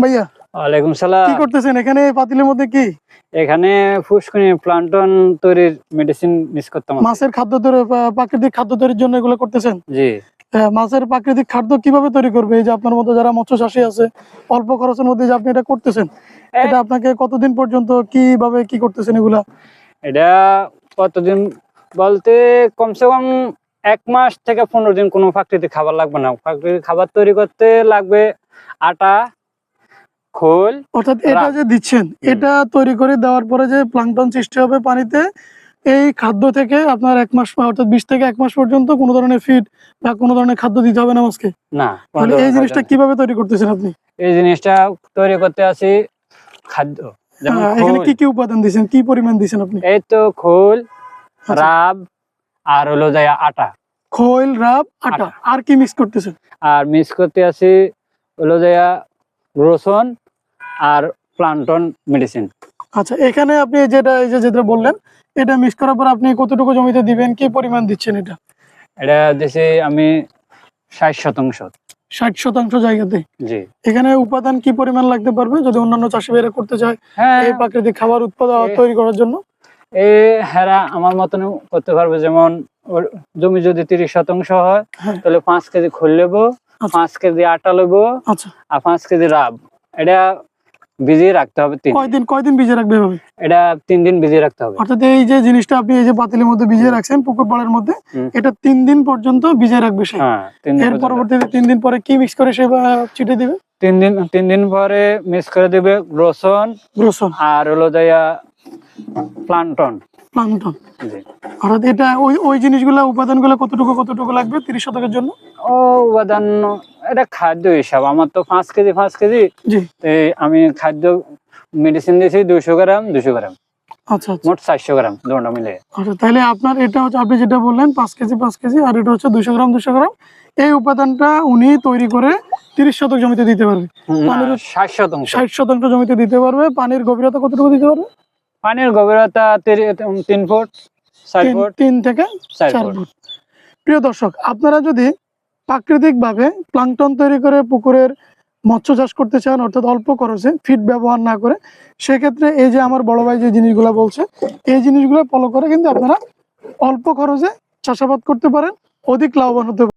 ভাইয়া ওয়ালাইকুম সালাম। কি করতেছেন এখানে পাতিলের মধ্যে? কি এখানে ফুসকুনি প্লান্টন তৈরির মেডিসিন মিক্স করতাম। মাছের খাদ্য তৈরি, প্রাকৃতিক খাদ্য তৈরির জন্য এগুলো করতেছেন? জি। মাছের প্রাকৃতিক খাদ্য কিভাবে তৈরি করবে? এই যে আপনার মতো যারা মৎস্য চাষী আছে, অল্প খরচের মধ্যে যে আপনি এটা করতেছেন, এটা আপনাকে কতদিন পর্যন্ত কিভাবে কি করতেছেন এগুলা? এটা কতদিন বলতে কমসে কম 1 মাস থেকে 15 দিন। কোনো প্রাকৃতিক খাবার লাগবে না। প্রাকৃতিক খাবার তৈরি করতে লাগবে আটা, খোল। অর্থাৎ এটা যে দিচ্ছেন, এটা তৈরি করে দেওয়ার পরে যে প্লাঙ্কটন সৃষ্টি হবে পানিতে, এই খাদ্য থেকে আপনার 1 মাস অর্থাৎ 20 থেকে 1 মাস পর্যন্ত কোনো ধরনের ফিড বা কোনো ধরনের খাদ্য দিতে হবে না মাছকে? না। তাহলে এই জিনিসটা কিভাবে তৈরি করতেছেন আপনি? এই জিনিসটা তৈরি করতে আসি খাদ্য, যেমন এখানে কি কি উপাদান দিয়েছেন, কি পরিমাণ দিয়েছেন আপনি? এই তো খোল, রাব আর হলো যায় আটা। খোল, রাব, আটা, আর কি মিক্স করতেছেন? আর মিক্স করতে আসি হলো যায় রসুন আর প্লান্টন মেডিসিন। আচ্ছা, এখানে আপনি যেটা বললেন, এটা মিক্স করার পর আপনি কতটুকু জমিতে দিবেন, কি পরিমাণ দিচ্ছেন এটা? এটা দিছি আমি 60%। 60% জায়গাতে? জি। এখানে উপাদান কি পরিমাণ লাগতে পারবে যদি অন্যান্য চাষি ভাইরা করতে চায় এই প্রাকৃতিক খাবার উৎপাদন তৈরি করার জন্য? হেরা আমার মতন করতে পারবে। যেমন জমি যদি 30% হয়, তাহলে 5 কেজি খোল নেবো, 5 কেজি আটা নেবো, আর 5 কেজি রাব। এটা ভিজিয়ে রাখতে হবে। কয়দিন ভিজিয়ে রাখবে এভাবে? এটা 3 দিন ভিজিয়ে রাখতে হবে। অর্থাৎ এই যে জিনিসটা আপনি এই যে পাতিলের মধ্যে ভিজিয়ে রাখছেন পুকুর পাড়ের মধ্যে, এটা 3 দিন পর্যন্ত ভিজিয়ে রাখবে সে। এর পরবর্তীতে 3 দিন পরে কি মিক্স করে সে ছিটে দিবে? 3 দিন পরে মিক্স করে দিবে রসুন আর হলো যাইয়া প্লান্টন। অর্থাৎ এটা ওই জিনিসগুলা উপাদানগুলো কতটুকু লাগবে 30 শতকের জন্য? উপাদান এটা খাদ্য হিসাব। আমার তো 5 কেজি আমি খাদ্য মেডিসিন দিয়েছি 200 গ্রাম। আচ্ছা, মোট 400 গ্রাম দুটো মিলে। আচ্ছা, তাহলে আপনার এটা হচ্ছে আপনি যেটা বললেন 5 কেজি আর এটা হচ্ছে 200 গ্রাম। এই উপাদানটা উনি তৈরি করে 30 শতক জমিতে দিতে পারবে। 60% জমিতে দিতে পারবে। পানির গভীরতা কতটুকু দিতে পারবে? পানির গভীরতা 3 ফুট, 4 ফুট, 3 থেকে 4 ফুট। প্রিয় দর্শক, আপনারা যদি প্রাকৃতিক ভাবে প্লাঙ্কটন তৈরি করে পুকুরের মৎস্য চাষ করতে চান, অর্থাৎ অল্প খরচে ফিড ব্যবহার না করে, সেক্ষেত্রে এই যে আমার বড় ভাই যে জিনিসগুলো বলছে, এই জিনিসগুলো ফলো করে কিন্তু আপনারা অল্প খরচে চাষাবাদ করতে পারেন, অধিক লাভবান হতে পারেন।